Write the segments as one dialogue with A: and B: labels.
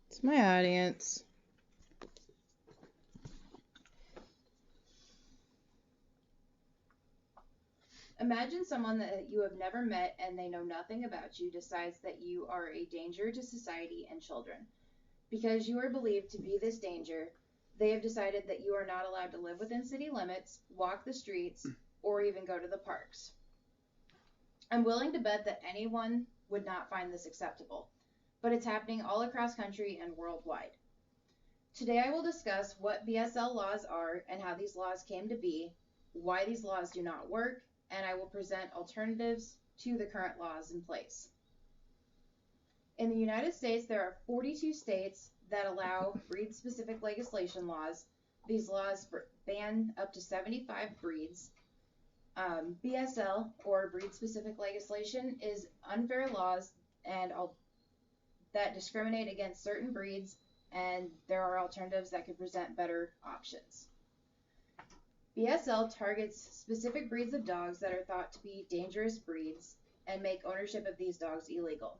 A: It's my audience.
B: Imagine someone that you have never met and they know nothing about you decides that you are a danger to society and children. Because you are believed to be this danger, they have decided that you are not allowed to live within city limits, walk the streets, or even go to the parks. I'm willing to bet that anyone would not find this acceptable, but it's happening all across country and worldwide. Today I will discuss what BSL laws are and how these laws came to be, why these laws do not work, and I will present alternatives to the current laws in place. In the United States, there are 42 states that allow breed-specific legislation laws. These laws ban up to 75 breeds. BSL, or breed-specific legislation, is unfair laws and that discriminate against certain breeds, and there are alternatives that could present better options. BSL targets specific breeds of dogs that are thought to be dangerous breeds and make ownership of these dogs illegal.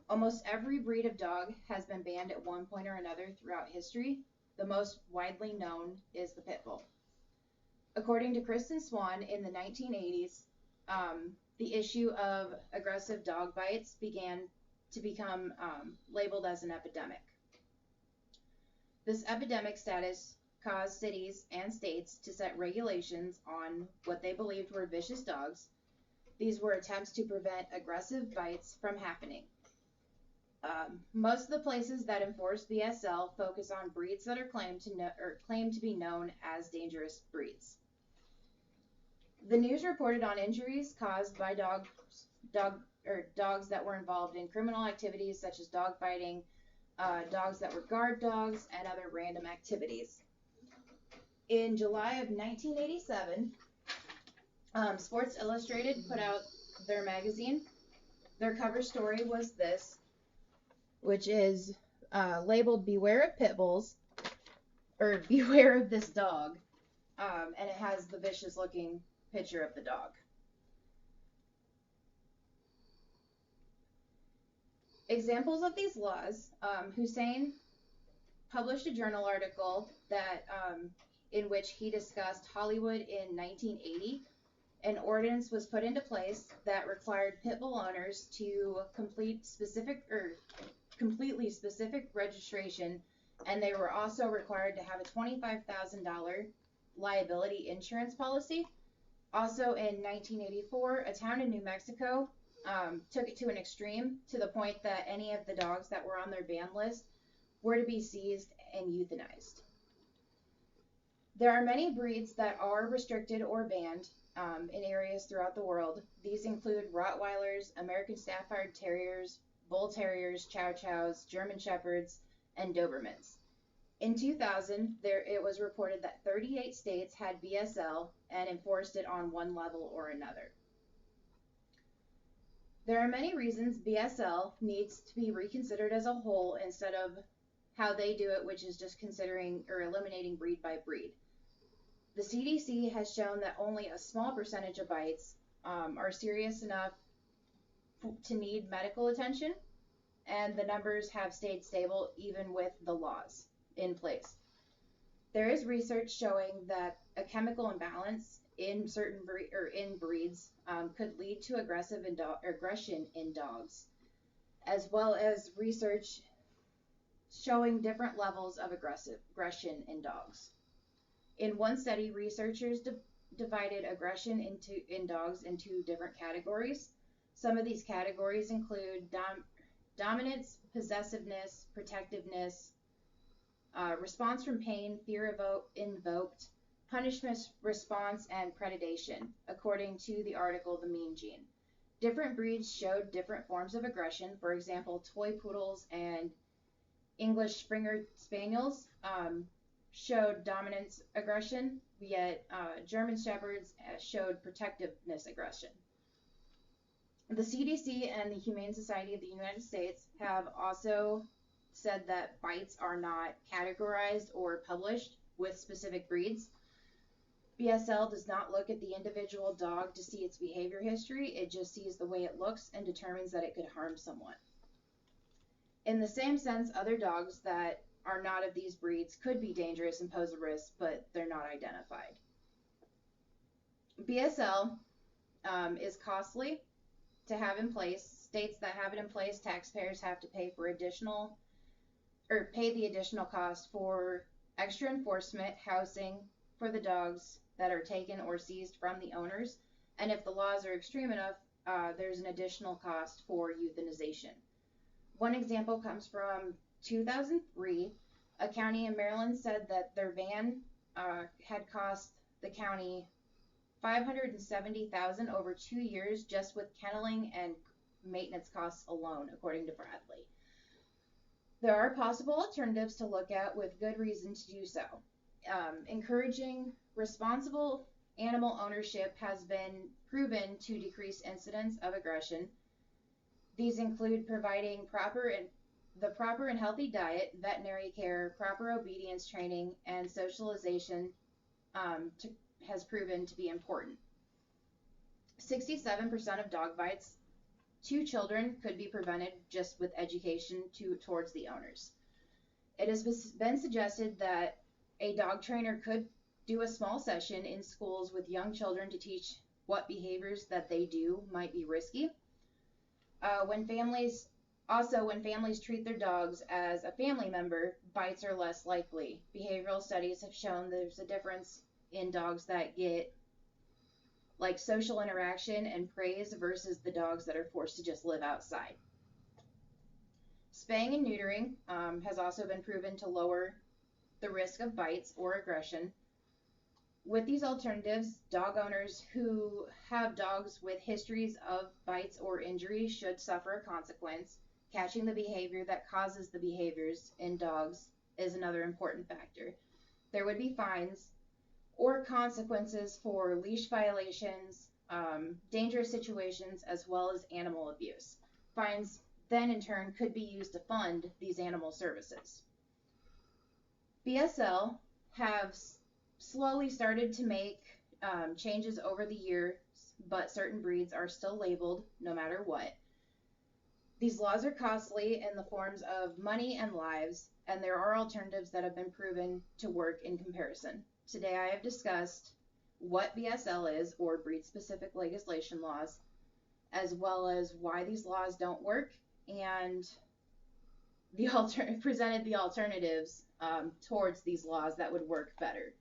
B: Almost every breed of dog has been banned at one point or another throughout history. The most widely known is the pit bull. According to Kristen Swan, in the 1980s, the issue of aggressive dog bites began to become labeled as an epidemic. This epidemic status caused cities and states to set regulations on what they believed were vicious dogs. These were attempts to prevent aggressive bites from happening. Most of the places that enforce BSL focus on breeds that are claimed to be known as dangerous breeds. The news reported on injuries caused by dogs that were involved in criminal activities such as dog fighting, dogs that were guard dogs, and other random activities. In July of 1987, Sports Illustrated put out their magazine. Their cover story was this, which is labeled "Beware of Pit Bulls," or "Beware of this dog," and it has the vicious-looking picture of the dog. Examples of these laws: Hussein published a journal article that in which he discussed Hollywood in 1980. An ordinance was put into place that required pit bull owners to completely specific registration, and they were also required to have a $25,000 liability insurance policy. Also in 1984, a town in New Mexico took it to an extreme, to the point that any of the dogs that were on their ban list were to be seized and euthanized. There are many breeds that are restricted or banned in areas throughout the world. These include Rottweilers, American Stafford Terriers, Bull Terriers, Chow Chows, German Shepherds, and Dobermans. In 2000, it was reported that 38 states had BSL and enforced it on one level or another. There are many reasons BSL needs to be reconsidered as a whole instead of how they do it, which is just considering or eliminating breed by breed. The CDC has shown that only a small percentage of bites are serious enough to need medical attention, and the numbers have stayed stable even with the laws in place. There is research showing that a chemical imbalance in certain breeds could lead to aggression in dogs, as well as research showing different levels of aggression in dogs. In one study, researchers divided aggression in dogs into different categories. Some of these categories include dominance, possessiveness, protectiveness, response from pain, fear invoked, punishment response, and predation, according to the article The Mean Gene. Different breeds showed different forms of aggression. For example, toy poodles and English Springer Spaniels showed dominance aggression, yet German Shepherds showed protectiveness aggression. The CDC and the Humane Society of the United States have also said that bites are not categorized or published with specific breeds. BSL does not look at the individual dog to see its behavior history. It just sees the way it looks and determines that it could harm someone. In the same sense, other dogs that are not of these breeds could be dangerous and pose a risk, but they're not identified. BSL is costly to have in place. States that have it in place, taxpayers have to pay for additional or pay the additional cost for extra enforcement, housing for the dogs that are taken or seized from the owners, and if the laws are extreme enough, there's an additional cost for euthanization. One example comes from 2003. A county in Maryland said that their van had cost the county $570,000 over 2 years just with kenneling and maintenance costs alone, according to Bradley. There are possible alternatives to look at with good reason to do so. Encouraging responsible animal ownership has been proven to decrease incidents of aggression. These include providing the proper and healthy diet, veterinary care, proper obedience training, and socialization has proven to be important. 67% of dog bites to children could be prevented just with education towards the owners. It has been suggested that a dog trainer could do a small session in schools with young children to teach what behaviors that they do might be risky. When families treat their dogs as a family member, bites are less likely. Behavioral studies have shown there's a difference in dogs that get like social interaction and praise versus the dogs that are forced to just live outside. Spaying and neutering has also been proven to lower the risk of bites or aggression. With these alternatives, dog owners who have dogs with histories of bites or injuries should suffer a consequence. Catching the behavior that causes the behaviors in dogs is another important factor. There would be fines or consequences for leash violations, dangerous situations, as well as animal abuse. Fines then in turn could be used to fund these animal services. BSL have slowly started to make changes over the years, but certain breeds are still labeled no matter what. These laws are costly in the forms of money and lives, and there are alternatives that have been proven to work in comparison. Today I have discussed what BSL is, or breed-specific legislation laws, as well as why these laws don't work, and presented the alternatives towards these laws that would work better.